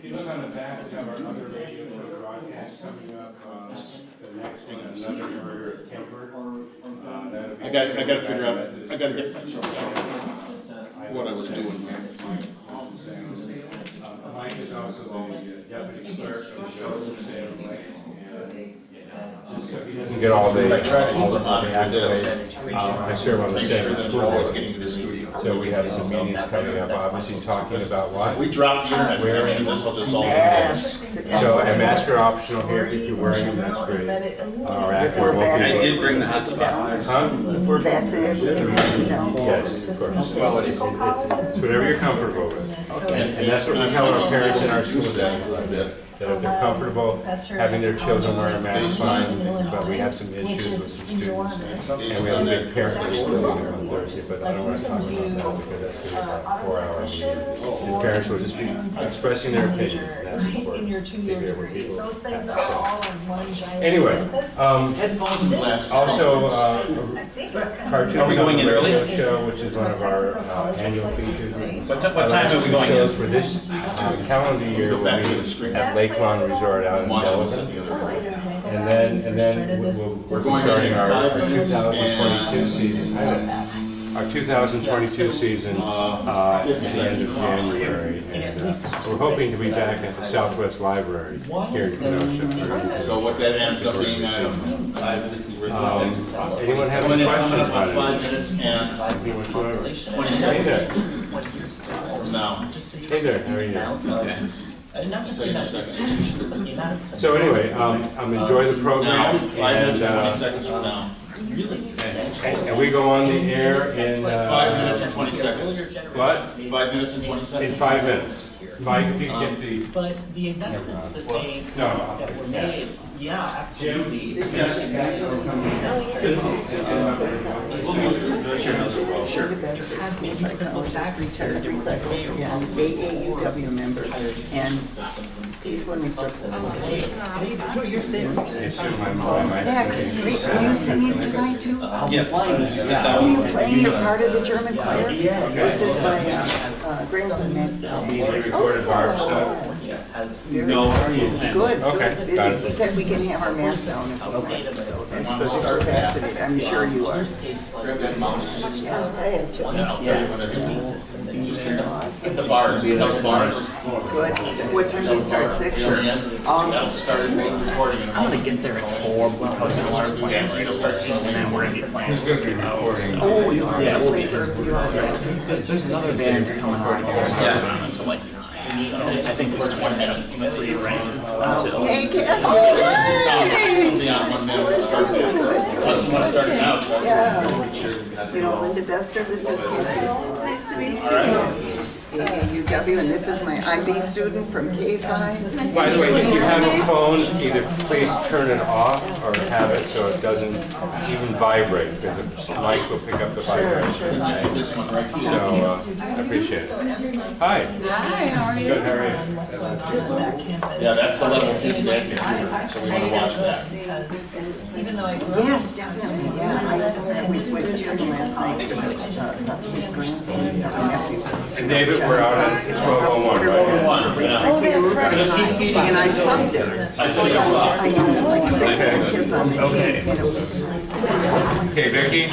you look on the back, we have our other radio show broadcast coming up. The next one, another murder at Kemper. I gotta figure out, I gotta get myself what I was doing here. Mike is also the deputy clerk of the shows in Saint Rita. Just so he doesn't get all the accolades. I serve on the same school board. So we have some meetings coming up, obviously talking about what? We dropped the internet connection, this will just all. So a masker optional here, if you're wearing them, that's great. Or after I did bring the hotspot. Huh? If we're vaccinated, we can turn it down. Yes, of course. Well, it's whatever you're comfortable with. And that's what we tell our parents in our school that if they're comfortable having their children wear a mask, fine, but we have some issues with some students. And we have a big parent meeting on Thursday, but I don't want to talk about that because that's going to be about a 4-hour meeting. The parents will just be expressing their opinions, and that's important. Figure out what people have to say. Anyway, Headphones and glasses. also, Cartoons Are we going in early? Radio Show, which is one of our annual features. What time are we going in? Shows for this calendar year will be at Lakeland Resort out in Delaware. And then we're starting our 2022 season. Our 2022 season at the end of January. And we're hoping to be back at the Southwest Library here in Kenosha. So what that ends up being, Anyone have any questions about it? 5 minutes and 20 seconds from now. Hey there, how are you? Okay. So anyway, enjoy the program. Now, 5 minutes and 20 seconds from now. And we go on the air in 5 minutes and 20 seconds. what? 5 minutes and 20 In seconds. 5 minutes. Mike, if you can get the. But the investments that they, No. that were made, yeah, absolutely. This is the best school psychologist, retired recycle, yeah, AAUW member, and he's let me circle. It's my mom. Max, are you singing tonight too? Yes. Are you playing your part of the German choir? This is my grandson Max. We recorded Barb stuff. No. Good. Okay, got it. He said we can have our mask down if we want, so that's the start vaccinated, I'm sure you are. Grab that mouse. I am too. And I'll tell you what I do. Just hit the bars, the bars. Good. What time do you start, 6? That'll start recording in a I'm gonna moment. get there at 4 because I want to plan, and then we're gonna be playing. Who's going to be recording? Oh, you are, yeah, play for a few hours. There's another band coming on until like 9. So I think we're going to have free reign until. Hey, Kathy! It'll be on 1 minute to start that. Unless you want to start it now. Yeah. You know, Linda Bester, this is Kathy. Nice to meet you. AAUW, and this is my IB student from Case High. By the way, if you have a phone, either please turn it off or have it so it doesn't even vibrate, because the mic will pick up the vibration. This one right here. So I appreciate it. Hi. Hi, how are you? Good, how are you? Yeah, that's the level 50 that computer, so we want to watch that. Even though I grew up. Yes, definitely, yeah. We switched to him last night with his grandson, nephew. And David, we're out at 12:01, right? I see the movie, Just keep feeding. and I subbed it. I just saw. I know, like 6 other kids on the team, and it was. Okay, Viki,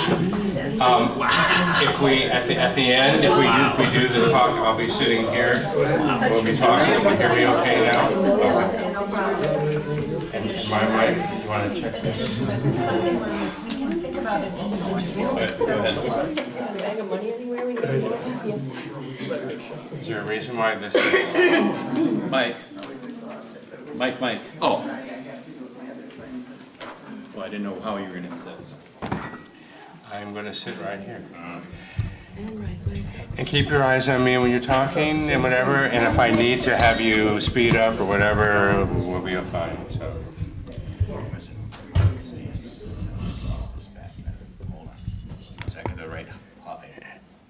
if we, at the end, if we do the talk, I'll be sitting here. We'll be talking. Can you hear me okay now? And my mic, you want to check this? Is there a reason why this is? Mike. Oh. Well, I didn't know how you were gonna sit. I'm going to sit right here. And keep your eyes on me when you're talking and whatever, and if I need to have you speed up or whatever, we'll be fine, so.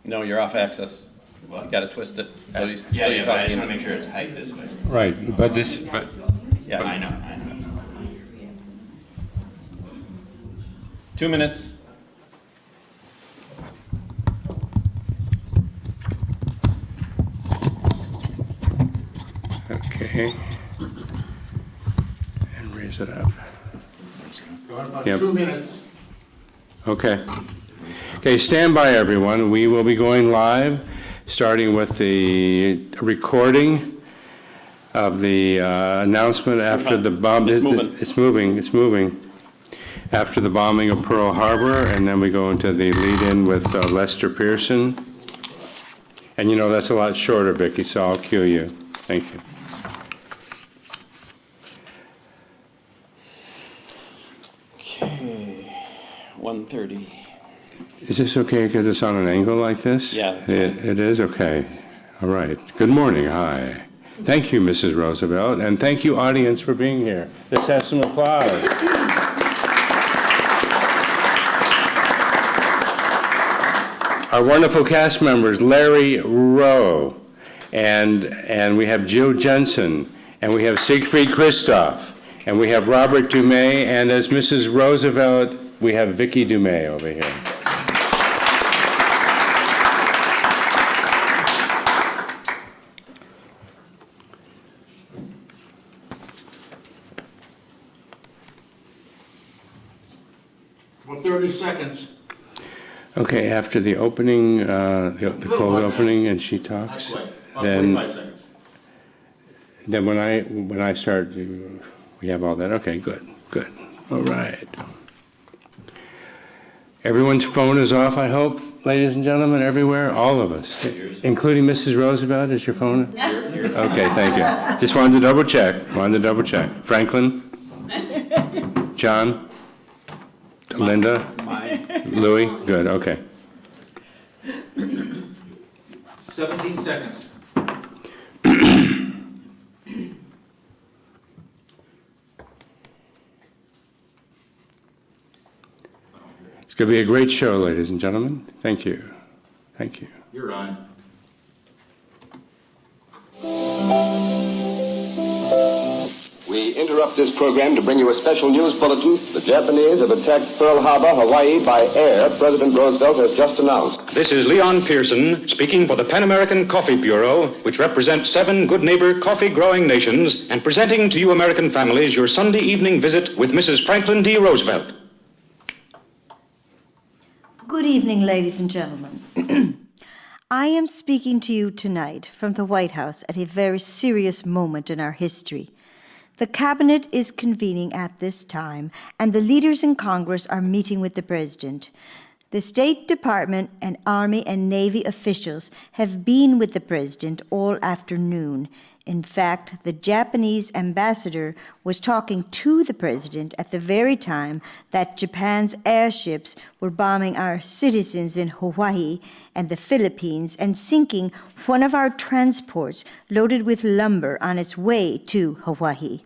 No, you're off axis. You gotta twist it. So you, Yeah, so yeah, you're but I just talking. want to make sure it's tight this way. Right, but Yeah, I know. 2 minutes. okay. Okay. And raise it up. Going about Yep. 2 minutes. Okay. Okay, stand by, everyone. We will be going live, starting with the recording of the announcement after the bomb. It's moving. It's moving. It's moving. After the bombing of Pearl Harbor, and then we go into the lead-in with Lester Pearson. And you know that's a lot shorter, Viki, so I'll cue you. Thank you. Okay, 1:30. Is this okay because it's on an angle like this? Yeah, that's fine. It is? Okay. All right. Good morning. Hi. Thank you, Mrs. Roosevelt, and thank you, audience, for being here. Let's have some applause. Our wonderful cast members, Larry Rowe, and we have Jill Jensen, and we have Siegfried Christoph, and we have Robert DuMez, and as Mrs. Roosevelt, we have Viki DuMez over here. About 30 seconds. Okay, after the opening, the cold opening, and she talks, Not quite. About then 45 seconds. then when I start, we have all that. Okay, good. All right. Everyone's phone is off, I hope, ladies and gentlemen, everywhere, all of us, including Mrs. Roosevelt. Is your phone? Okay, thank you. Just wanted to double check. Franklin, John, Linda, Louis. Good. Okay. 17 seconds. It's going to be a great show, ladies and gentlemen. Thank you. Thank you. You're on. We interrupt this program to bring you a special news bulletin. The Japanese have attacked Pearl Harbor, Hawaii by air, President Roosevelt has just announced. This is Leon Pearson speaking for the Pan American Coffee Bureau, which represents 7 good neighbor coffee-growing nations, and presenting to you American families your Sunday evening visit with Mrs. Franklin D. Roosevelt. Good evening, ladies and gentlemen. I am speaking to you tonight from the White House at a very serious moment in our history. The Cabinet is convening at this time, and the leaders in Congress are meeting with the President. The State Department and Army and Navy officials have been with the President all afternoon. In fact, the Japanese ambassador was talking to the President at the very time that Japan's airships were bombing our citizens in Hawaii and the Philippines and sinking one of our transports loaded with lumber on its way to Hawaii.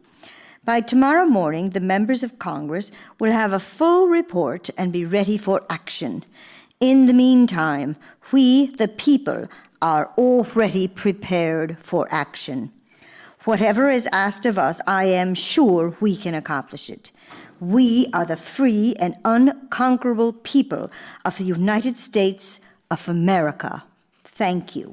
By tomorrow morning, the members of Congress will have a full report and be ready for action. In the meantime, we, the people, are already prepared for action. Whatever is asked of us, I am sure we can accomplish it. We are the free and unconquerable people of the United States of America. Thank you.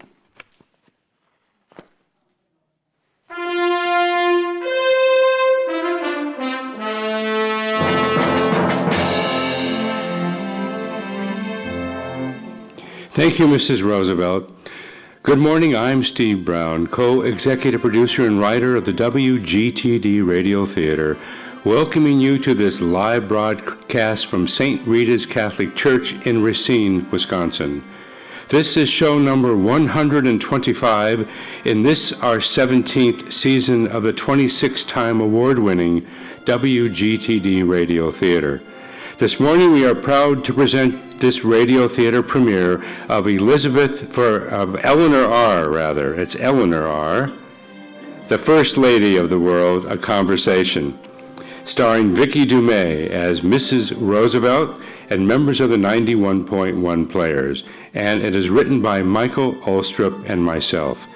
Thank you, Mrs. Roosevelt. Good morning, I'm Steve Brown, co-executive producer and writer of the WGTD Radio Theater, welcoming you to this live broadcast from Saint Rita's Catholic Church in Racine, Wisconsin. This is show number 125 in this, our 17th season of the 26-time award-winning WGTD Radio Theater. This morning we are proud to present this radio theater premiere of Eleanor R. It's Eleanor R., the First Lady of the World, A Conversation, starring Viki DuMez as Mrs. Roosevelt and members of the 91.1 Players, and it is written by Michael Ullstrup and myself.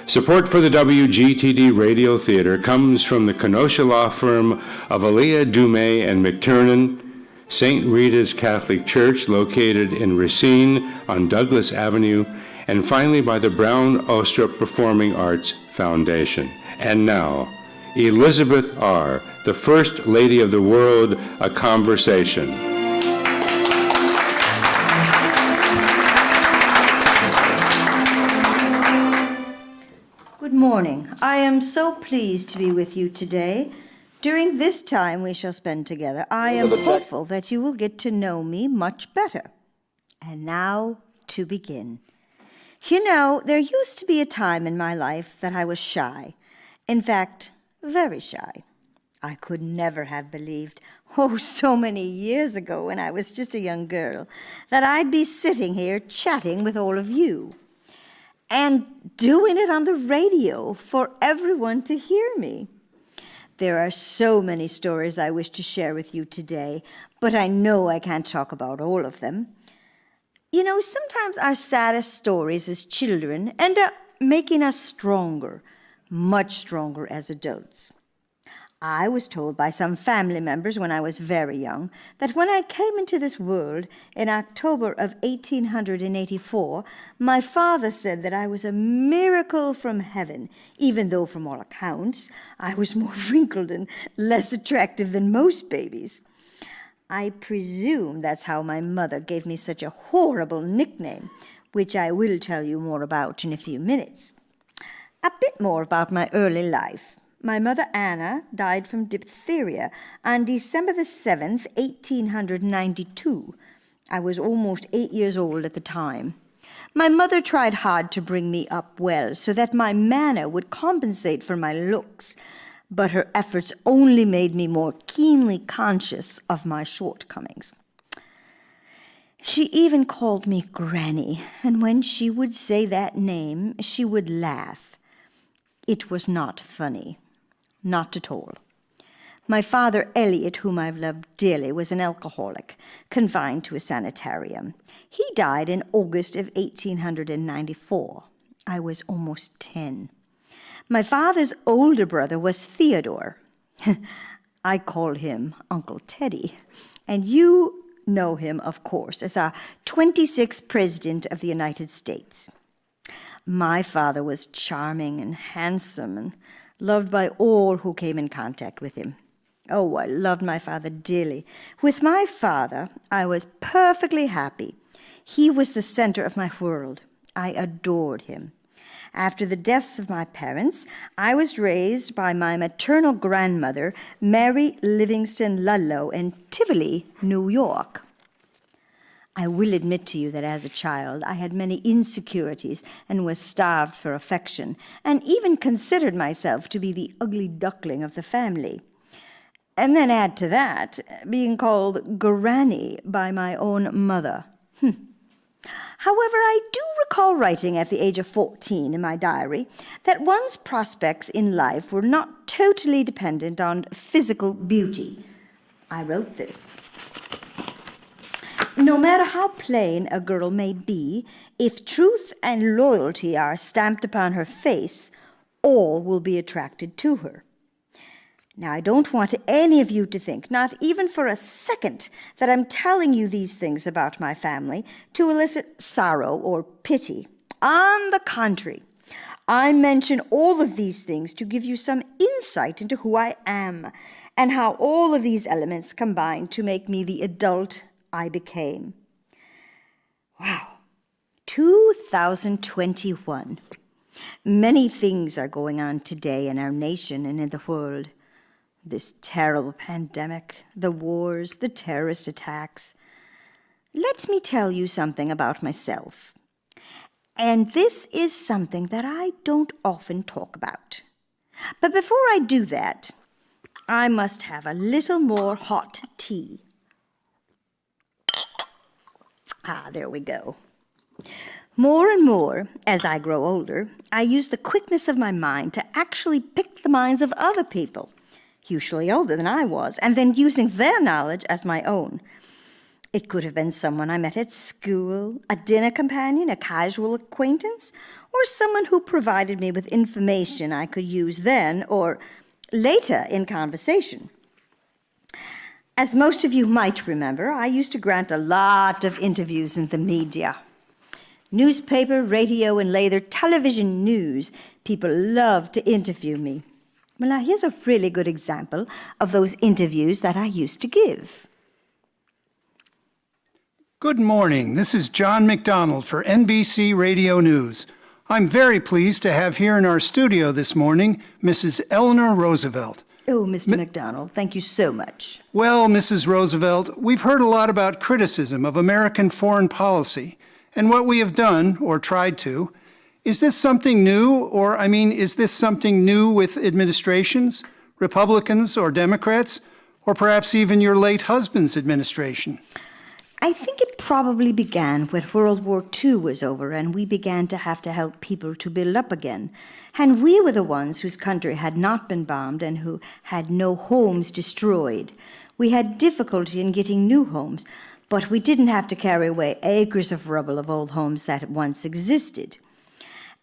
Support for the WGTD Radio Theater comes from the Kenosha law firm of Aaliyah, DuMez and McTernan, Saint Rita's Catholic Church located in Racine on Douglas Avenue, and finally by the Brown Ullstrup Performing Arts Foundation. And now, Elizabeth R., the First Lady of the World, a conversation. Good morning. I am so pleased to be with you today. During this time we shall spend together, I am hopeful that you will get to know me much better. And now to begin. You know, there used to be a time in my life that I was shy. In fact, very shy. I could never have believed, so many years ago when I was just a young girl, that I'd be sitting here chatting with all of you. And doing it on the radio for everyone to hear me. There are so many stories I wish to share with you today, but I know I can't talk about all of them. You know, sometimes our saddest stories as children end up making us stronger, much stronger as adults. I was told by some family members when I was very young that when I came into this world in October of 1884, my father said that I was a miracle from heaven, even though from all accounts I was more wrinkled and less attractive than most babies. I presume that's how my mother gave me such a horrible nickname, which I will tell you more about in a few minutes. A bit more about my early life. My mother, Anna, died from diphtheria on December the 7th, 1892. I was almost 8 years old at the time. My mother tried hard to bring me up well so that my manner would compensate for my looks, but her efforts only made me more keenly conscious of my shortcomings. She even called me Granny, and when she would say that name, she would laugh. It was not funny. Not at all. My father, Elliot, whom I've loved dearly, was an alcoholic, confined to a sanitarium. He died in August of 1894. I was almost 10. My father's older brother was Theodore. I call him Uncle Teddy. And you know him, of course, as our 26th President of the United States. My father was charming and handsome and loved by all who came in contact with him. Oh, I loved my father dearly. With my father, I was perfectly happy. He was the center of my world. I adored him. After the deaths of my parents, I was raised by my maternal grandmother, Mary Livingston Ludlow, in Tivoli, New York. I will admit to you that as a child, I had many insecurities and was starved for affection, and even considered myself to be the ugly duckling of the family. And then add to that, being called Granny by my own mother. However, I do recall writing at the age of 14 in my diary that one's prospects in life were not totally dependent on physical beauty. I wrote this. No matter how plain a girl may be, if truth and loyalty are stamped upon her face, all will be attracted to her. Now, I don't want any of you to think, not even for a second, that I'm telling you these things about my family to elicit sorrow or pity. On the contrary, I mention all of these things to give you some insight into who I am and how all of these elements combine to make me the adult I became. Wow, 2021. Many things are going on today in our nation and in the world. This terrible pandemic, the wars, the terrorist attacks. Let me tell you something about myself. And this is something that I don't often talk about. But before I do that, I must have a little more hot tea. There we go. More and more, as I grow older, I use the quickness of my mind to actually pick the minds of other people, usually older than I was, and then using their knowledge as my own. It could have been someone I met at school, a dinner companion, a casual acquaintance, or someone who provided me with information I could use then or later in conversation. As most of you might remember, I used to grant a lot of interviews in the media. Newspaper, radio, and later television news, people love to interview me. Well, now here's a really good example of those interviews that I used to give. Good morning. This is John McDonald for NBC Radio News. I'm very pleased to have here in our studio this morning Mrs. Eleanor Roosevelt. Oh, Mr. McDonald, thank you so much. Well, Mrs. Roosevelt, we've heard a lot about criticism of American foreign policy and what we have done, or tried to. Is this something new, is this something new with administrations, Republicans or Democrats, or perhaps even your late husband's administration? I think it probably began when World War II was over and we began to have to help people to build up again. And we were the ones whose country had not been bombed and who had no homes destroyed. We had difficulty in getting new homes, but we didn't have to carry away acres of rubble of old homes that once existed.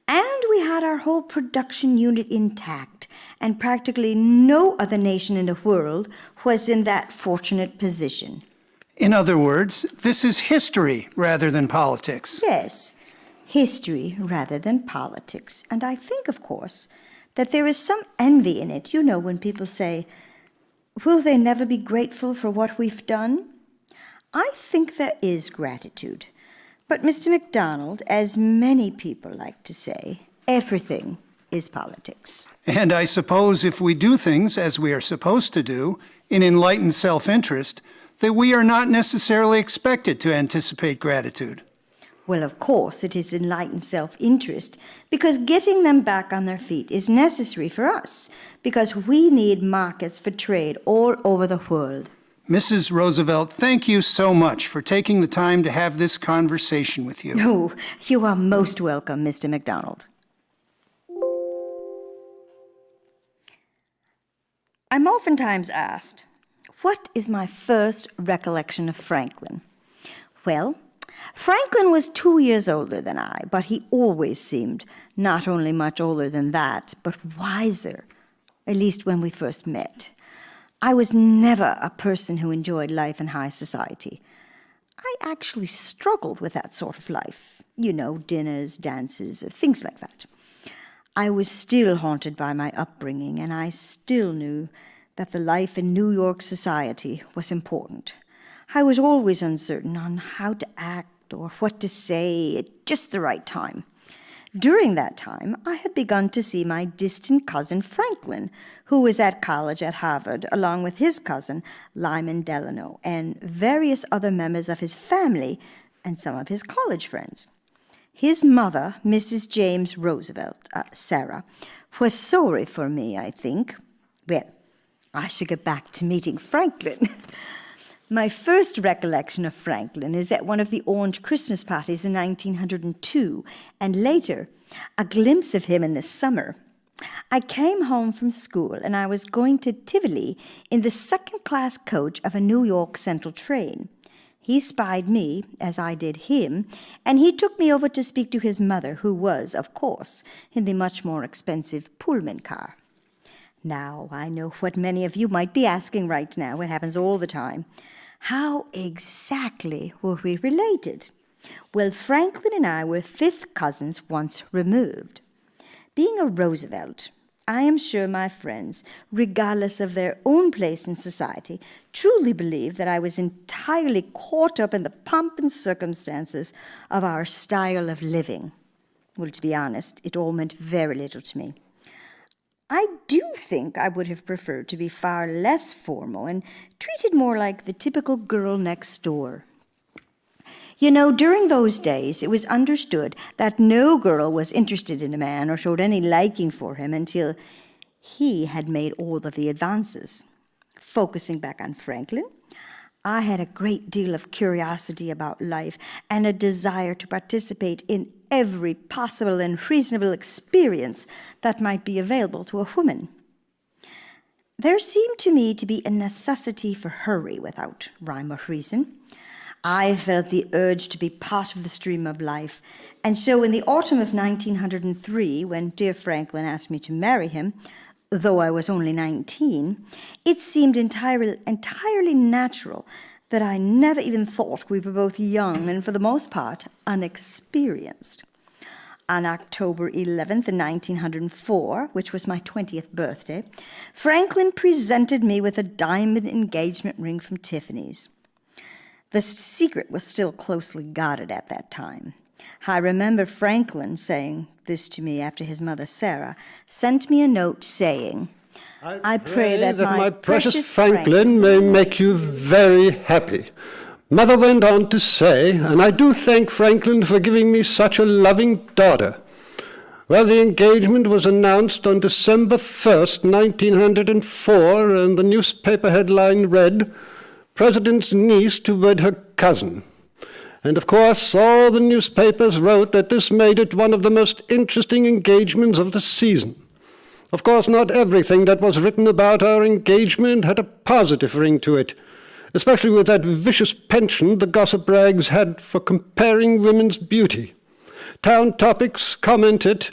And we had our whole production unit intact, and practically no other nation in the world was in that fortunate position. In other words, this is history rather than politics. Yes, history rather than politics. And I think, of course, that there is some envy in it. You know, when people say, will they never be grateful for what we've done? I think there is gratitude. But, Mr. McDonald, as many people like to say, everything is politics. And I suppose if we do things as we are supposed to do, in enlightened self-interest, that we are not necessarily expected to anticipate gratitude. Well, of course, it is enlightened self-interest, because getting them back on their feet is necessary for us, because we need markets for trade all over the world. Mrs. Roosevelt, thank you so much for taking the time to have this conversation with you. Oh, you are most welcome, Mr. McDonald. I'm oftentimes asked, what is my first recollection of Franklin? Well, Franklin was 2 years older than I, but he always seemed not only much older than that, but wiser, at least when we first met. I was never a person who enjoyed life in high society. I actually struggled with that sort of life. You know, dinners, dances, things like that. I was still haunted by my upbringing, and I still knew that the life in New York society was important. I was always uncertain on how to act or what to say at just the right time. During that time, I had begun to see my distant cousin Franklin, who was at college at Harvard, along with his cousin Lyman Delano, and various other members of his family and some of his college friends. His mother, Mrs. James Roosevelt, Sarah, was sorry for me, I think. Well, I should get back to meeting Franklin. My first recollection of Franklin is at one of the Orange Christmas parties in 1902, and later, a glimpse of him in the summer. I came home from school, and I was going to Tivoli in the second-class coach of a New York Central train. He spied me, as I did him, and he took me over to speak to his mother, who was, of course, in the much more expensive Pullman car. Now, I know what many of you might be asking right now. It happens all the time. How exactly were we related? Well, Franklin and I were fifth cousins once removed. Being a Roosevelt, I am sure my friends, regardless of their own place in society, truly believe that I was entirely caught up in the pomp and circumstances of our style of living. Well, to be honest, it all meant very little to me. I do think I would have preferred to be far less formal and treated more like the typical girl next door. You know, during those days, it was understood that no girl was interested in a man or showed any liking for him until he had made all of the advances. Focusing back on Franklin, I had a great deal of curiosity about life and a desire to participate in every possible and reasonable experience that might be available to a woman. There seemed to me to be a necessity for hurry without rhyme or reason. I felt the urge to be part of the stream of life, and so in the autumn of 1903, when dear Franklin asked me to marry him, though I was only 19, it seemed entirely natural that I never even thought we were both young and, for the most part, unexperienced. On October 11th, 1904, which was my 20th birthday, Franklin presented me with a diamond engagement ring from Tiffany's. The secret was still closely guarded at that time. I remember Franklin saying this to me after his mother, Sarah, sent me a note saying, I pray that my precious Franklin may make you very happy. Mother went on to say, and I do thank Franklin for giving me such a loving daughter. Well, the engagement was announced on December 1st, 1904, and the newspaper headline read, President's niece to wed her cousin. And of course, all the newspapers wrote that this made it one of the most interesting engagements of the season. Of course, not everything that was written about our engagement had a positive ring to it, especially with that vicious penchant the gossip rags had for comparing women's beauty. Town Topics commented,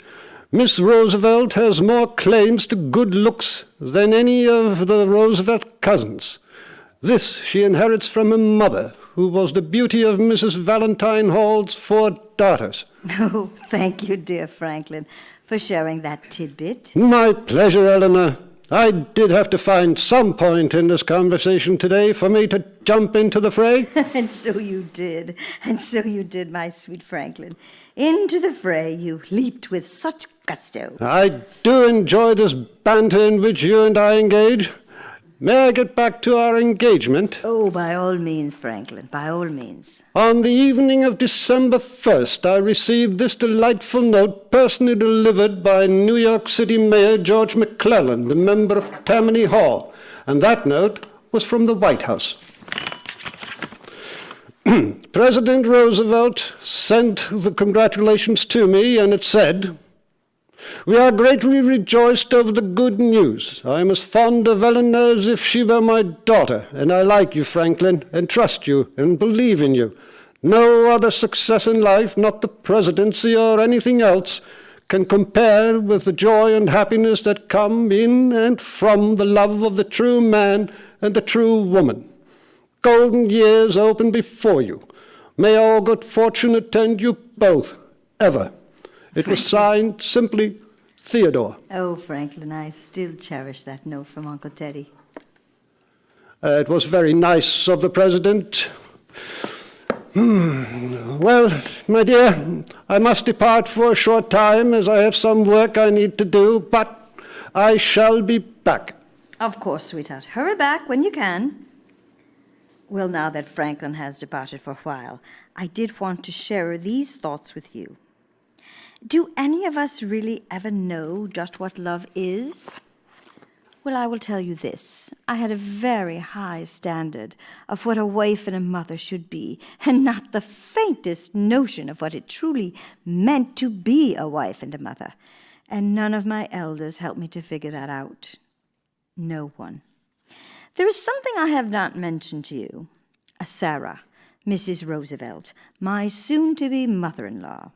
Miss Roosevelt has more claims to good looks than any of the Roosevelt cousins. This she inherits from her mother, who was the beauty of Mrs. Valentine Hall's 4 daughters. Oh, thank you, dear Franklin, for sharing that tidbit. My pleasure, Eleanor. I did have to find some point in this conversation today for me to jump into the fray. And so you did. And so you did, my sweet Franklin. Into the fray you leaped with such gusto. I do enjoy this banter in which you and I engage. May I get back to our engagement? Oh, by all means, Franklin, by all means. On the evening of December 1st, I received this delightful note personally delivered by New York City Mayor George McClellan, a member of Tammany Hall, and that note was from the White House. President Roosevelt sent the congratulations to me, and it said, We are greatly rejoiced over the good news. I am as fond of Eleanor as if she were my daughter, and I like you, Franklin, and trust you, and believe in you. No other success in life, not the presidency or anything else, can compare with the joy and happiness that come in and from the love of the true man and the true woman. Golden years open before you. May all good fortune attend you both, ever. It was signed simply Theodore. Oh, Franklin, I still cherish that note from Uncle Teddy. It was very nice of the president. Well, my dear, I must depart for a short time as I have some work I need to do, but I shall be back. Of course, sweetheart. Hurry back when you can. Well, now that Franklin has departed for a while, I did want to share these thoughts with you. Do any of us really ever know just what love is? Well, I will tell you this. I had a very high standard of what a wife and a mother should be, and not the faintest notion of what it truly meant to be a wife and a mother. And none of my elders helped me to figure that out. No one. There is something I have not mentioned to you. Sarah, Mrs. Roosevelt, my soon-to-be mother-in-law,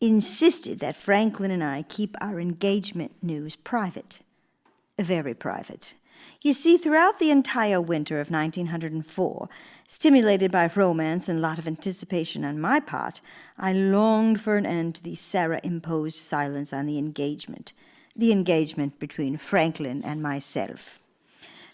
insisted that Franklin and I keep our engagement news private. Very private. You see, throughout the entire winter of 1904, stimulated by romance and a lot of anticipation on my part, I longed for an end to the Sarah-imposed silence on the engagement between Franklin and myself.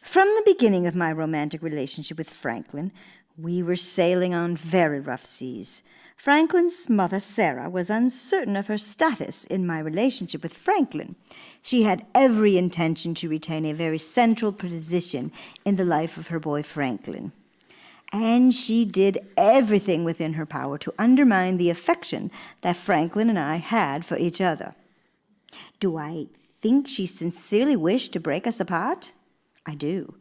From the beginning of my romantic relationship with Franklin, we were sailing on very rough seas. Franklin's mother, Sarah, was uncertain of her status in my relationship with Franklin. She had every intention to retain a very central position in the life of her boy, Franklin. And she did everything within her power to undermine the affection that Franklin and I had for each other. Do I think she sincerely wished to break us apart? I do.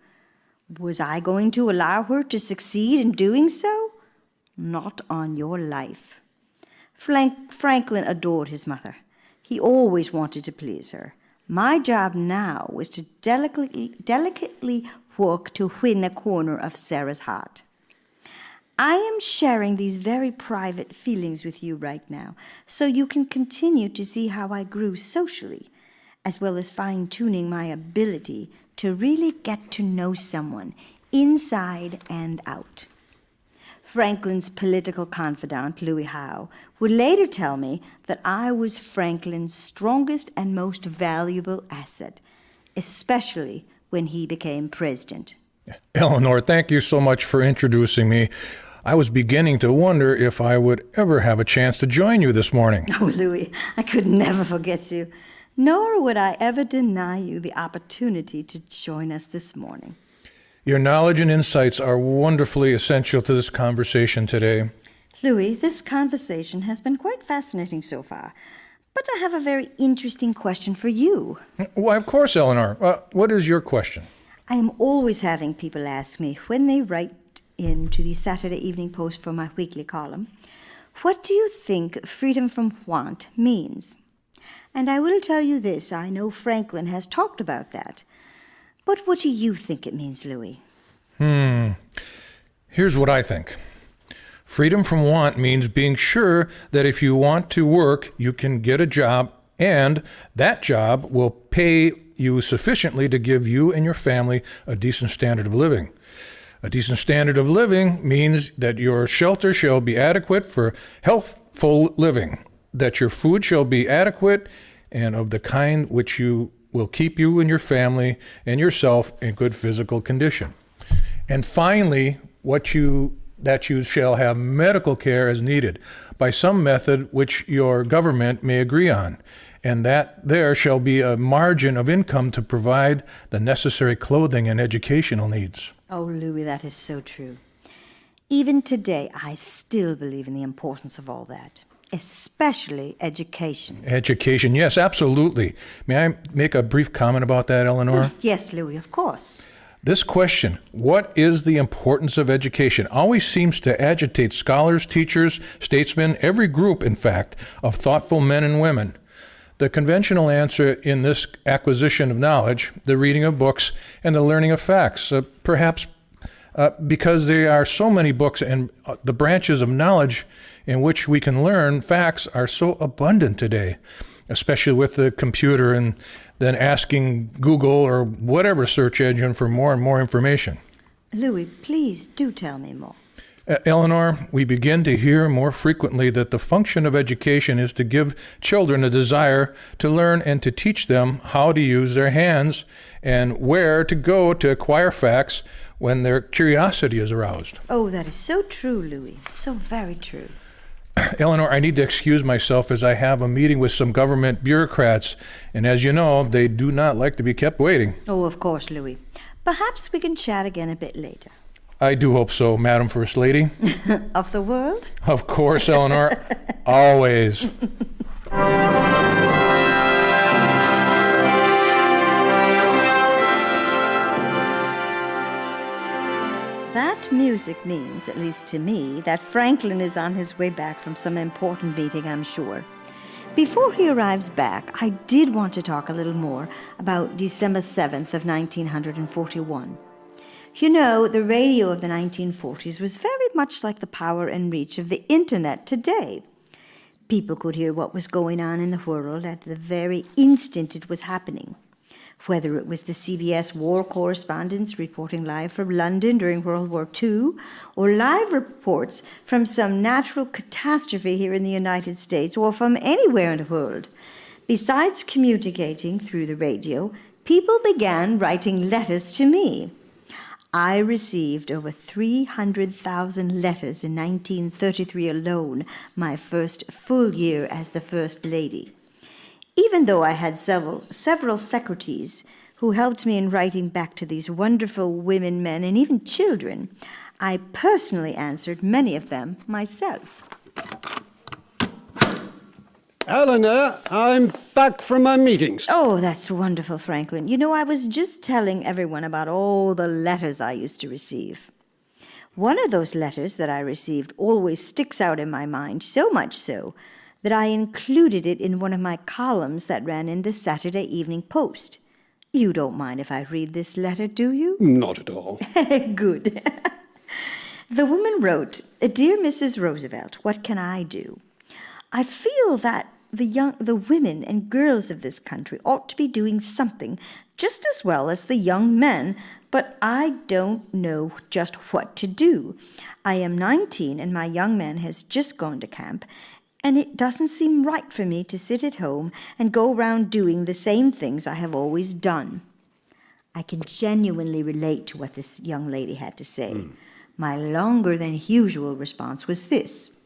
Was I going to allow her to succeed in doing so? Not on your life. Franklin adored his mother. He always wanted to please her. My job now was to delicately work to win a corner of Sarah's heart. I am sharing these very private feelings with you right now, so you can continue to see how I grew socially, as well as fine-tuning my ability to really get to know someone inside and out. Franklin's political confidant, Louis Howe, would later tell me that I was Franklin's strongest and most valuable asset, especially when he became president. Eleanor, thank you so much for introducing me. I was beginning to wonder if I would ever have a chance to join you this morning. Oh, Louis, I could never forget you, nor would I ever deny you the opportunity to join us this morning. Your knowledge and insights are wonderfully essential to this conversation today. Louis, this conversation has been quite fascinating so far, but I have a very interesting question for you. Why, of course, Eleanor. What is your question? I am always having people ask me when they write into the Saturday Evening Post for my weekly column, what do you think freedom from want means? And I will tell you this, I know Franklin has talked about that. But what do you think it means, Louis? Here's what I think. Freedom from want means being sure that if you want to work, you can get a job, and that job will pay you sufficiently to give you and your family a decent standard of living. A decent standard of living means that your shelter shall be adequate for healthful living, that your food shall be adequate and of the kind which will keep you and your family and yourself in good physical condition. And finally, that you shall have medical care as needed by some method which your government may agree on, and that there shall be a margin of income to provide the necessary clothing and educational needs. Oh, Louis, that is so true. Even today, I still believe in the importance of all that. Especially education. Education, yes, absolutely. May I make a brief comment about that, Eleanor? Yes, Louis, of course. This question, what is the importance of education, always seems to agitate scholars, teachers, statesmen, every group, in fact, of thoughtful men and women. The conventional answer in this acquisition of knowledge, the reading of books, and the learning of facts, perhaps because there are so many books and the branches of knowledge in which we can learn facts are so abundant today, especially with the computer and then asking Google or whatever search engine for more and more information. Louis, please do tell me more. Eleanor, we begin to hear more frequently that the function of education is to give children a desire to learn and to teach them how to use their hands and where to go to acquire facts when their curiosity is aroused. Oh, that is so true, Louis. So very true. Eleanor, I need to excuse myself as I have a meeting with some government bureaucrats, and as you know, they do not like to be kept waiting. Oh, of course, Louis. Perhaps we can chat again a bit later. I do hope so, Madam First Lady. Of the world? Of course, Eleanor. Always. That music means, at least to me, that Franklin is on his way back from some important meeting, I'm sure. Before he arrives back, I did want to talk a little more about December 7th of 1941. You know, the radio of the 1940s was very much like the power and reach of the internet today. People could hear what was going on in the world at the very instant it was happening. Whether it was the CBS war correspondents reporting live from London during World War II, or live reports from some natural catastrophe here in the United States, or from anywhere in the world. Besides communicating through the radio, people began writing letters to me. I received over 300,000 letters in 1933 alone, my first full year as the First Lady. Even though I had several secretaries who helped me in writing back to these wonderful women, men, and even children, I personally answered many of them myself. Eleanor, I'm back from my meetings. Oh, that's wonderful, Franklin. You know, I was just telling everyone about all the letters I used to receive. One of those letters that I received always sticks out in my mind, so much so that I included it in one of my columns that ran in the Saturday Evening Post. You don't mind if I read this letter, do you? Not at all. Good. The woman wrote, "Dear Mrs. Roosevelt, what can I do? I feel that the women and girls of this country ought to be doing something just as well as the young men, but I don't know just what to do. I am 19 and my young man has just gone to camp, and it doesn't seem right for me to sit at home and go around doing the same things I have always done. I can genuinely relate to what this young lady had to say. My longer than usual response was this.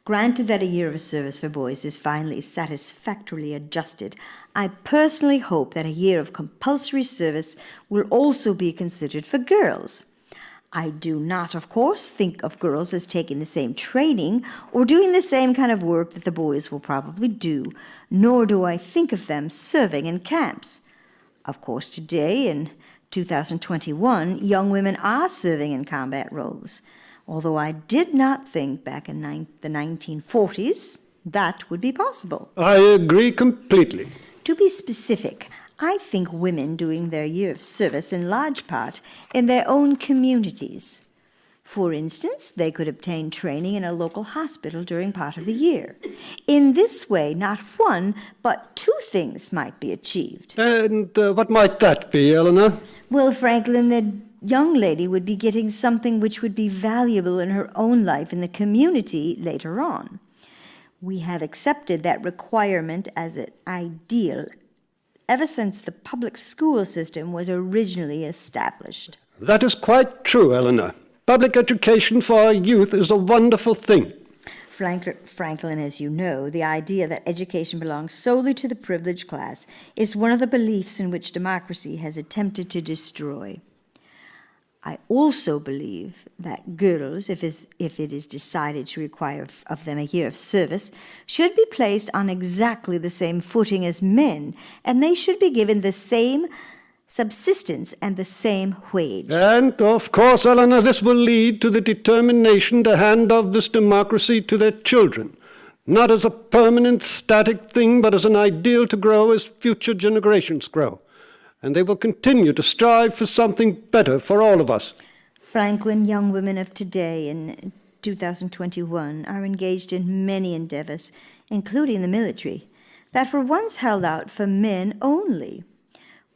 Granted that a year of service for boys is finally satisfactorily adjusted, I personally hope that a year of compulsory service will also be considered for girls. I do not, of course, think of girls as taking the same training or doing the same kind of work that the boys will probably do, nor do I think of them serving in camps. Of course, today, in 2021, young women are serving in combat roles, although I did not think back in the 1940s that would be possible. I agree completely. To be specific, I think women doing their year of service in large part in their own communities. For instance, they could obtain training in a local hospital during part of the year. In this way, not one, but two things might be achieved. And what might that be, Eleanor? Well, Franklin, the young lady would be getting something which would be valuable in her own life in the community later on. We have accepted that requirement as an ideal ever since the public school system was originally established. That is quite true, Eleanor. Public education for our youth is a wonderful thing. Franklin, as you know, the idea that education belongs solely to the privileged class is one of the beliefs in which democracy has attempted to destroy. I also believe that girls, if it is decided to require of them a year of service, should be placed on exactly the same footing as men, and they should be given the same subsistence and the same wage. And, of course, Eleanor, this will lead to the determination to hand off this democracy to their children, not as a permanent, static thing, but as an ideal to grow as future generations grow. And they will continue to strive for something better for all of us. Franklin, young women of today in 2021 are engaged in many endeavors, including the military, that were once held out for men only.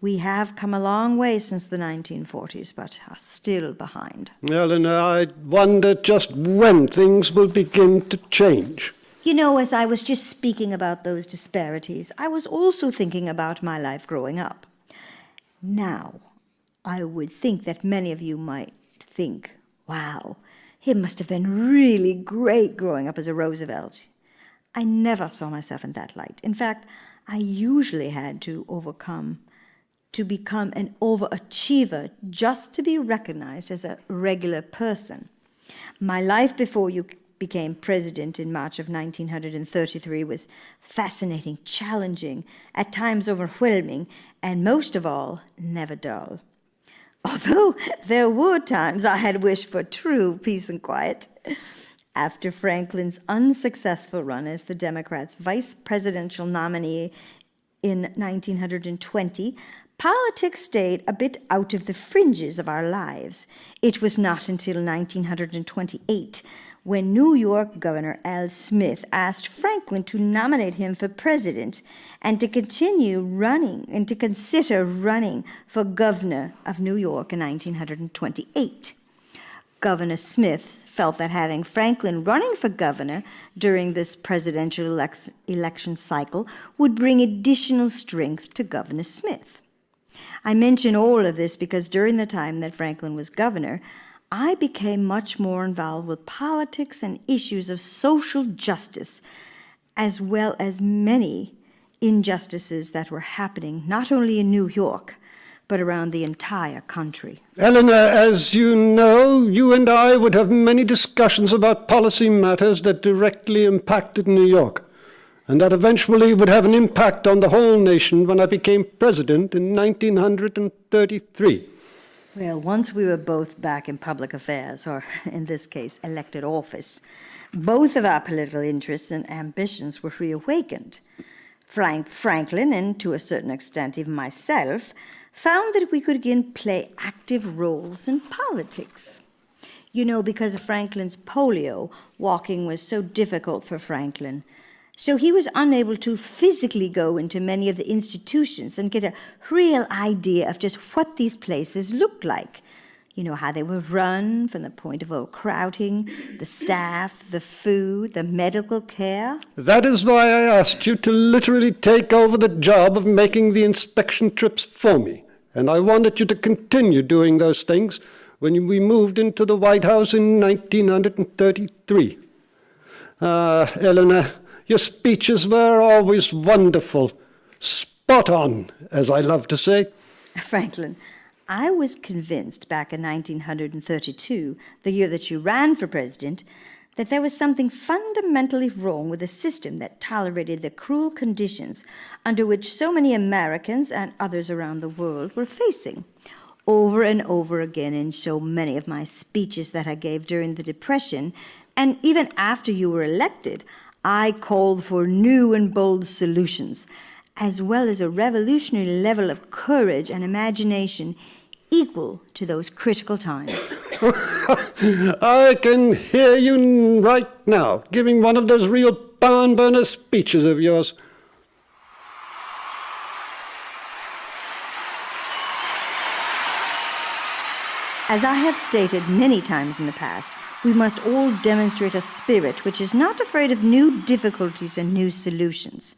We have come a long way since the 1940s, but are still behind. Eleanor, I wonder just when things will begin to change. You know, as I was just speaking about those disparities, I was also thinking about my life growing up. Now, I would think that many of you might think, wow, it must have been really great growing up as a Roosevelt. I never saw myself in that light. In fact, I usually had to become an overachiever just to be recognized as a regular person. My life before you became president in March of 1933 was fascinating, challenging, at times overwhelming, and most of all, never dull. Although there were times I had wished for true peace and quiet. After Franklin's unsuccessful run as the Democrats' vice presidential nominee in 1920, politics stayed a bit out of the fringes of our lives. It was not until 1928 when New York Governor Al Smith asked Franklin to nominate him for president and to consider running for governor of New York in 1928. Governor Smith felt that having Franklin running for governor during this presidential election cycle would bring additional strength to Governor Smith. I mention all of this because during the time that Franklin was governor, I became much more involved with politics and issues of social justice, as well as many injustices that were happening not only in New York, but around the entire country. Eleanor, as you know, you and I would have many discussions about policy matters that directly impacted New York, and that eventually would have an impact on the whole nation when I became president in 1933. Well, once we were both back in public affairs, or in this case, elected office, both of our political interests and ambitions were reawakened. Franklin, and to a certain extent even myself, found that we could again play active roles in politics. You know, because of Franklin's polio, walking was so difficult for Franklin. So he was unable to physically go into many of the institutions and get a real idea of just what these places looked like. You know, how they were run from the point of overcrowding, the staff, the food, the medical care. That is why I asked you to literally take over the job of making the inspection trips for me. And I wanted you to continue doing those things when we moved into the White House in 1933. Eleanor, your speeches were always wonderful. Spot on, as I love to say. Franklin, I was convinced back in 1932, the year that you ran for president, that there was something fundamentally wrong with the system that tolerated the cruel conditions under which so many Americans and others around the world were facing. Over and over again in so many of my speeches that I gave during the Depression, and even after you were elected, I called for new and bold solutions, as well as a revolutionary level of courage and imagination equal to those critical times. I can hear you right now, giving one of those real barn burner speeches of yours. As I have stated many times in the past, we must all demonstrate a spirit which is not afraid of new difficulties and new solutions,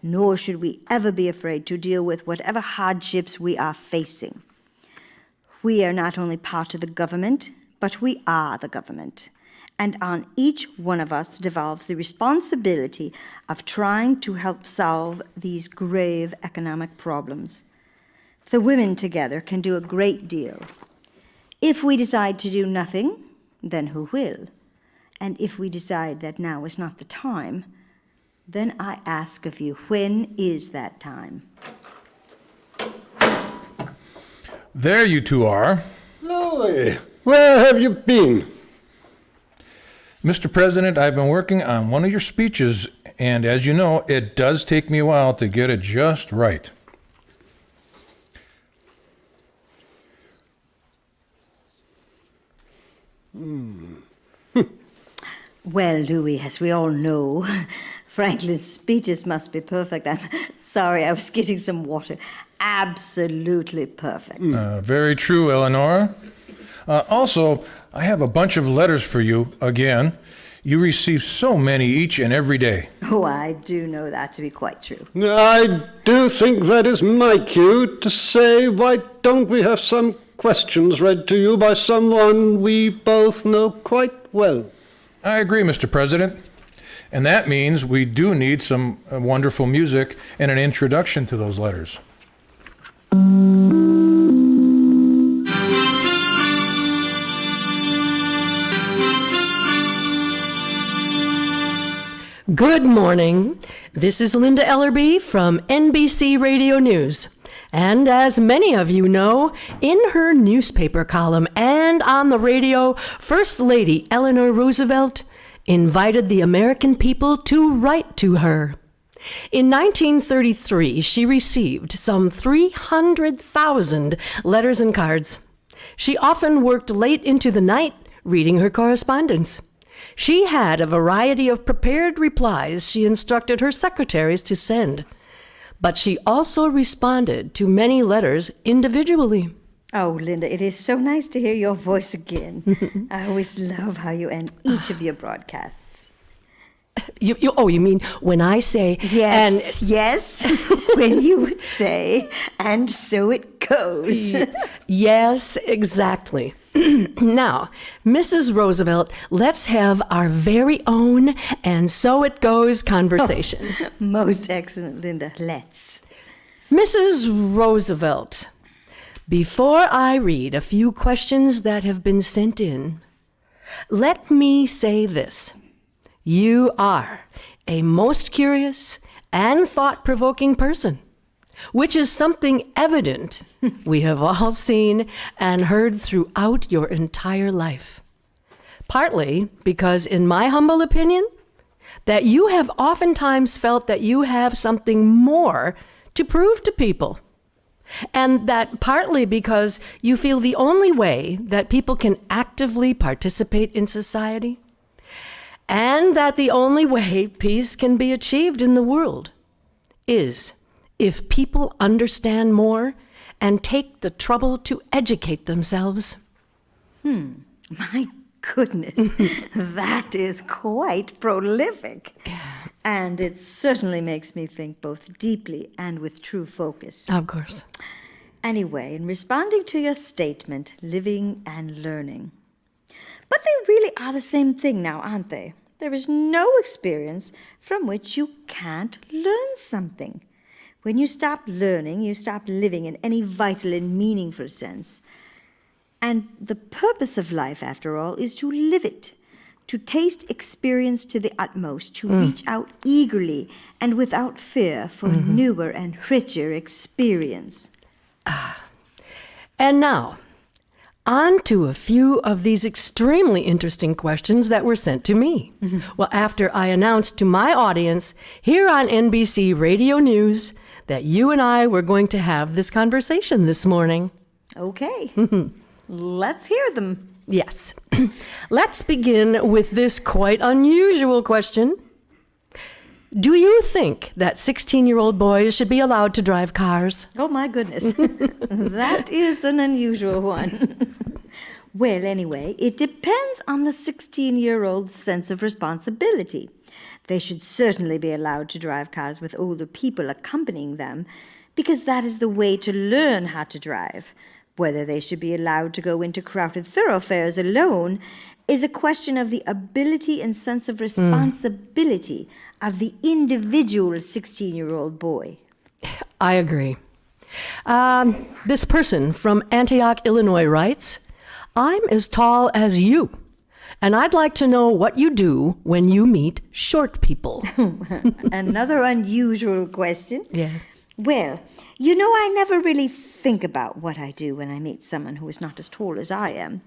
nor should we ever be afraid to deal with whatever hardships we are facing. We are not only part of the government, but we are the government. And on each one of us devolves the responsibility of trying to help solve these grave economic problems. The women together can do a great deal. If we decide to do nothing, then who will? And if we decide that now is not the time, then I ask of you, when is that time? There you two are. Louis, where have you been? Mr. President, I've been working on one of your speeches, and as you know, it does take me a while to get it just right. Well, Louis, as we all know, Franklin's speeches must be perfect. I'm sorry, I was getting some water. Absolutely perfect. Very true, Eleanor. Also, I have a bunch of letters for you again. You receive so many each and every day. Oh, I do know that to be quite true. I do think that is my cue to say, why don't we have some questions read to you by someone we both know quite well? I agree, Mr. President. And that means we do need some wonderful music and an introduction to those letters. Good morning. This is Linda Ellerby from NBC Radio News. And as many of you know, in her newspaper column and on the radio, First Lady Eleanor Roosevelt invited the American people to write to her. In 1933, she received some 300,000 letters and cards. She often worked late into the night reading her correspondence. She had a variety of prepared replies she instructed her secretaries to send, but she also responded to many letters individually. Oh, Linda, it is so nice to hear your voice again. I always love how you end each of your broadcasts. You mean when I say... Yes, yes, when you would say, and so it goes. Yes, exactly. Now, Mrs. Roosevelt, let's have our very own and so it goes conversation. Oh, most excellent, Linda. Let's. Mrs. Roosevelt, before I read a few questions that have been sent in, let me say this. You are a most curious and thought-provoking person, which is something evident we have all seen and heard throughout your entire life. Partly because, in my humble opinion, that you have oftentimes felt that you have something more to prove to people. And that partly because you feel the only way that people can actively participate in society and that the only way peace can be achieved in the world is if people understand more and take the trouble to educate themselves. My goodness, that is quite prolific. And it certainly makes me think both deeply and with true focus. Of course. Anyway, in responding to your statement, living and learning. But they really are the same thing now, aren't they? There is no experience from which you can't learn something. When you stop learning, you stop living in any vital and meaningful sense. And the purpose of life, after all, is to live it, to taste experience to the utmost, to reach out eagerly and without fear for newer and richer experience. And now, on to a few of these extremely interesting questions that were sent to me. Well, after I announced to my audience here on NBC Radio News that you and I were going to have this conversation this morning. Okay, let's hear them. Yes. Let's begin with this quite unusual question. Do you think that 16-year-old boys should be allowed to drive cars? Oh, my goodness. That is an unusual one. Well, anyway, it depends on the 16-year-old's sense of responsibility. They should certainly be allowed to drive cars with older people accompanying them, because that is the way to learn how to drive. Whether they should be allowed to go into crowded thoroughfares alone is a question of the ability and sense of responsibility of the individual 16-year-old boy. I agree. This person from Antioch, Illinois writes, I'm as tall as you, and I'd like to know what you do when you meet short people. Another unusual question. Yes. Well, you know, I never really think about what I do when I meet someone who is not as tall as I am.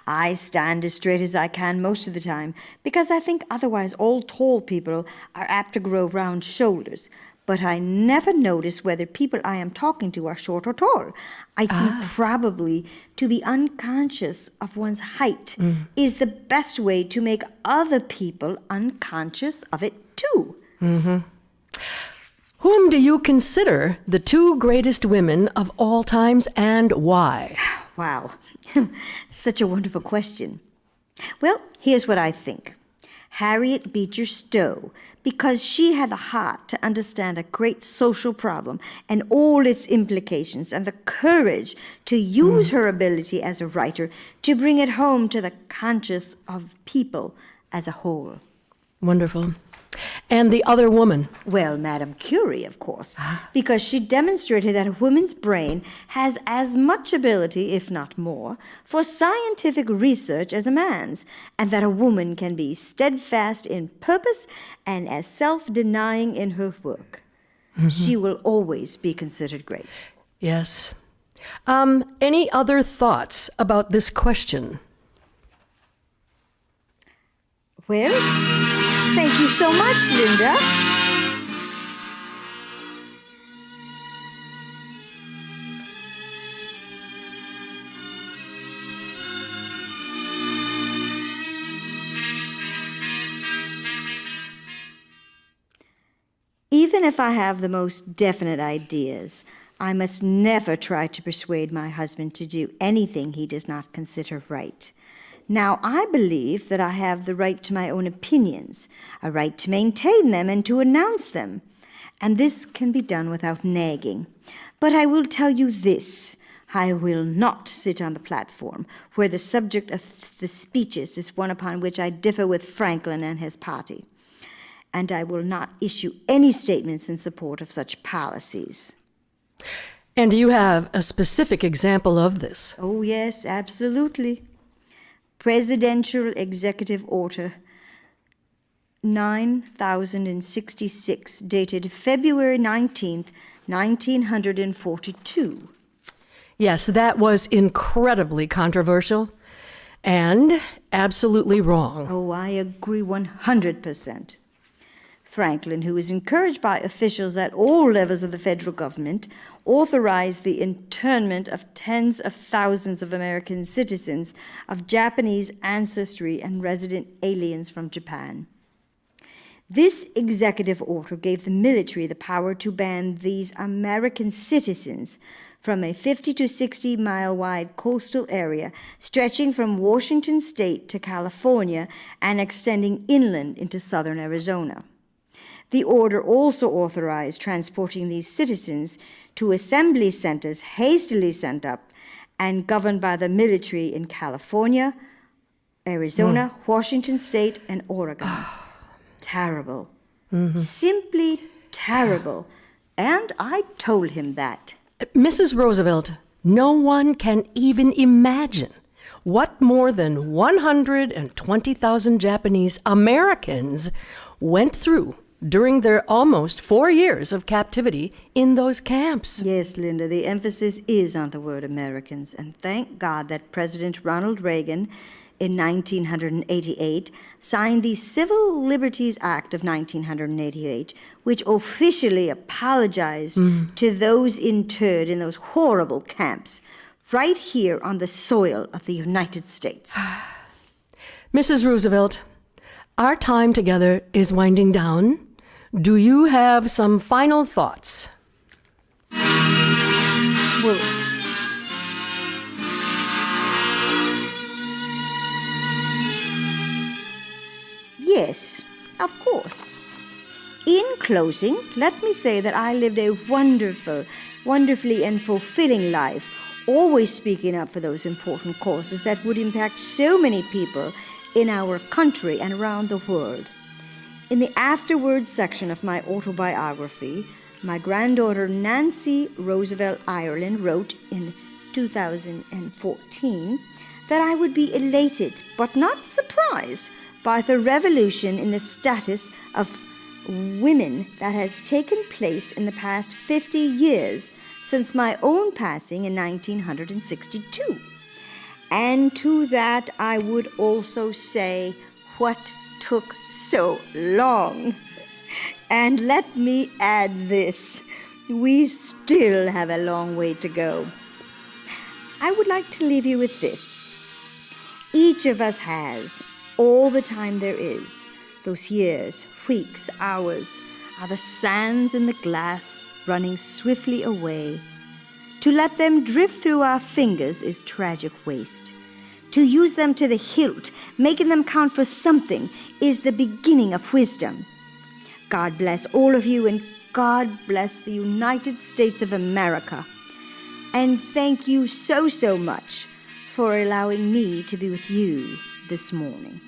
I stand as straight as I can most of the time, because I think otherwise all tall people are apt to grow round shoulders. But I never notice whether people I am talking to are short or tall. I think probably to be unconscious of one's height is the best way to make other people unconscious of it too. Whom do you consider the two greatest women of all times and why? Wow, such a wonderful question. Well, here's what I think. Harriet Beecher Stowe, because she had the heart to understand a great social problem and all its implications, and the courage to use her ability as a writer to bring it home to the conscience of people as a whole. Wonderful. And the other woman? Well, Madame Curie, of course, because she demonstrated that a woman's brain has as much ability, if not more, for scientific research as a man's, and that a woman can be steadfast in purpose and as self-denying in her work. She will always be considered great. Yes. Any other thoughts about this question? Well, thank you so much, Linda. Even if I have the most definite ideas, I must never try to persuade my husband to do anything he does not consider right. Now, I believe that I have the right to my own opinions, a right to maintain them and to announce them. And this can be done without nagging. But I will tell you this. I will not sit on the platform where the subject of the speeches is one upon which I differ with Franklin and his party. And I will not issue any statements in support of such policies. And you have a specific example of this? Oh, yes, absolutely. Presidential Executive Order 9066, dated February 19th, 1942. Yes, that was incredibly controversial and absolutely wrong. Oh, I agree 100%. Franklin, who was encouraged by officials at all levels of the federal government, authorized the internment of tens of thousands of American citizens of Japanese ancestry and resident aliens from Japan. This executive order gave the military the power to ban these American citizens from a 50 to 60 mile wide coastal area stretching from Washington state to California and extending inland into southern Arizona. The order also authorized transporting these citizens to assembly centers hastily sent up and governed by the military in California, Arizona, Washington state, and Oregon. Terrible. Simply terrible. And I told him that. Mrs. Roosevelt, no one can even imagine what more than 120,000 Japanese Americans went through during their almost 4 years of captivity in those camps. Yes, Linda, the emphasis is on the word Americans, and thank God that President Ronald Reagan in 1988 signed the Civil Liberties Act of 1988, which officially apologized to those interred in those horrible camps right here on the soil of the United States. Mrs. Roosevelt, our time together is winding down. Do you have some final thoughts? Well, yes, of course. In closing, let me say that I lived a wonderfully and fulfilling life, always speaking up for those important causes that would impact so many people in our country and around the world. In the afterwards section of my autobiography, my granddaughter Nancy Roosevelt Ireland wrote in 2014 that I would be elated but not surprised by the revolution in the status of women that has taken place in the past 50 years since my own passing in 1962. And to that I would also say, what took so long? And let me add this, we still have a long way to go. I would like to leave you with this. Each of us has all the time there is. Those years, weeks, hours are the sands in the glass running swiftly away. To let them drift through our fingers is tragic waste. To use them to the hilt, making them count for something, is the beginning of wisdom. God bless all of you, and God bless the United States of America. And thank you so much for allowing me to be with you this morning.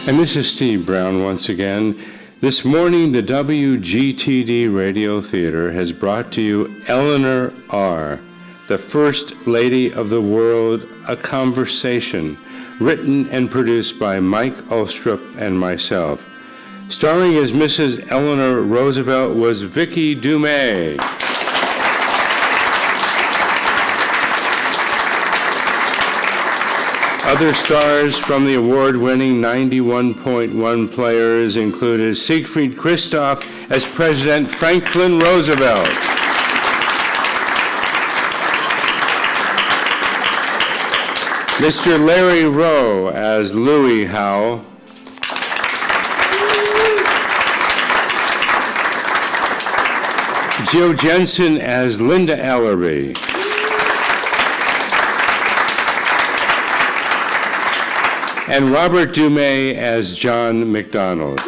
And this is Steve Brown once again. This morning, the WGTD Radio Theater has brought to you Eleanor R., the First Lady of the World, a conversation, written and produced by Mike Ullstrup and myself. Starring as Mrs. Eleanor Roosevelt was Viki DuMez. Other stars from the award-winning 91.1 players included Siegfried Christoph as President Franklin Roosevelt, Mr. Larry Rowe as Louis Howe, Jill Jensen as Linda Ellerby, and Robert DuMez as John McDonald.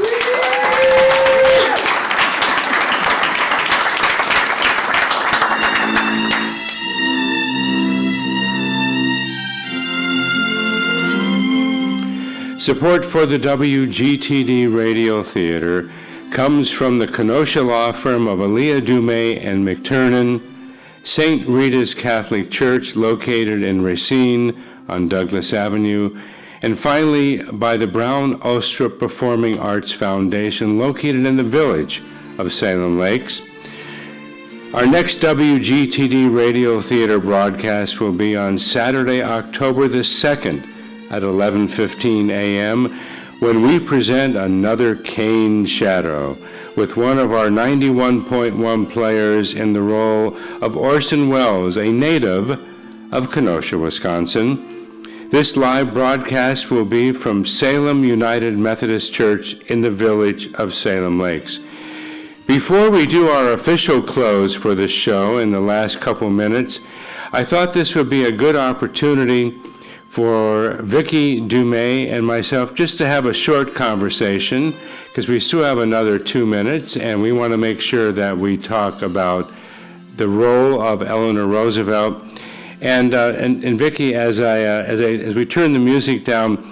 Support for the WGTD Radio Theater comes from the Kenosha law firm of Aaliyah DuMez and McTurnan, Saint Rita's Catholic Church located in Racine on Douglas Avenue, and finally by the Brown Ullstrup Performing Arts Foundation located in the village of Salem Lakes. Our next WGTD Radio Theater broadcast will be on Saturday, October the 2nd at 11:15 a.m. when we present another Cane Shadow with one of our 91.1 players in the role of Orson Welles, a native of Kenosha, Wisconsin. This live broadcast will be from Salem United Methodist Church in the village of Salem Lakes. Before we do our official close for this show in the last couple minutes, I thought this would be a good opportunity for Viki, DuMez, and myself just to have a short conversation, because we still have another 2 minutes, and we want to make sure that we talk about the role of Eleanor Roosevelt. And Viki, as we turn the music down,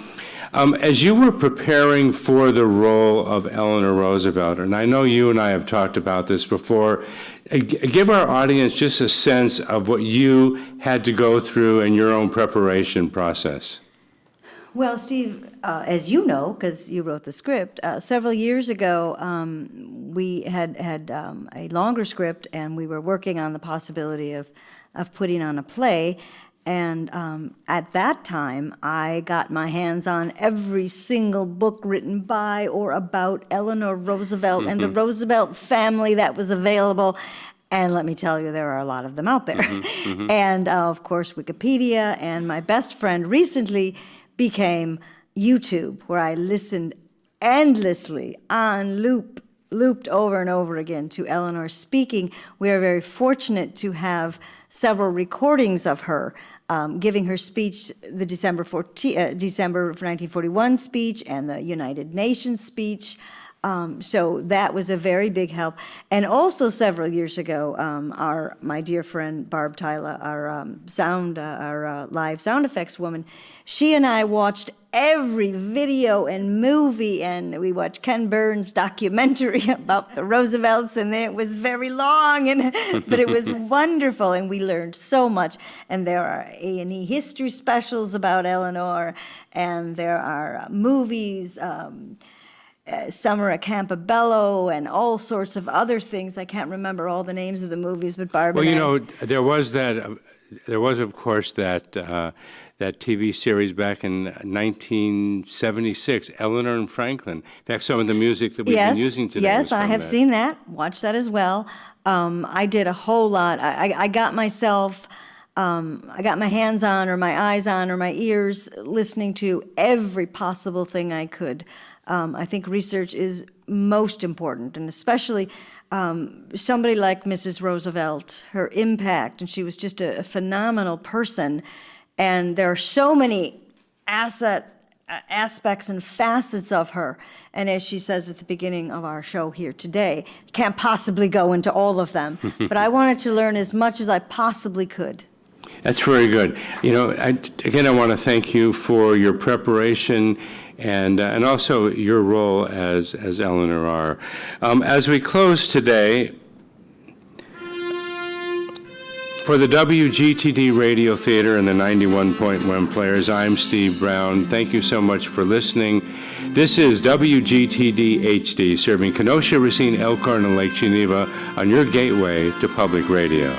as you were preparing for the role of Eleanor Roosevelt, and I know you and I have talked about this before, give our audience just a sense of what you had to go through in your own preparation process. Well, Steve, as you know, because you wrote the script, several years ago, we had a longer script, and we were working on the possibility of putting on a play. And at that time, I got my hands on every single book written by or about Eleanor Roosevelt and the Roosevelt family that was available. And let me tell you, there are a lot of them out there. And of course, Wikipedia, and my best friend recently became YouTube, where I listened endlessly on looped over and over again to Eleanor speaking. We are very fortunate to have several recordings of her giving her speech, the December of 1941 speech and the United Nations speech. So that was a very big help. And also several years ago, my dear friend Barb Tyler, our live sound effects woman, she and I watched every video and movie, and we watched Ken Burns' documentary about the Roosevelts, and it was very long, but it was wonderful, and we learned so much. And there are A&E history specials about Eleanor, and there are movies, Summer at Campobello, and all sorts of other things. I can't remember all the names of the movies, but Barb and I... there was, of course, that TV series back in 1976, Eleanor and Franklin. In fact, some of the music that we've been using today. Yes, I have seen that, watched that as well. I did a whole lot. I got myself... I got my hands on, or my eyes on, or my ears listening to every possible thing I could. I think research is most important, and especially somebody like Mrs. Roosevelt, her impact, and she was just a phenomenal person. And there are so many aspects and facets of her. And as she says at the beginning of our show here today, can't possibly go into all of them. But I wanted to learn as much as I possibly could. That's very good. I want to thank you for your preparation and also your role as Eleanor R. As we close today, for the WGTD Radio Theater and the 91.1 players, I'm Steve Brown. Thank you so much for listening. This is WGTD HD, serving Kenosha, Racine, Elkhorn, and Lake Geneva on your gateway to public radio.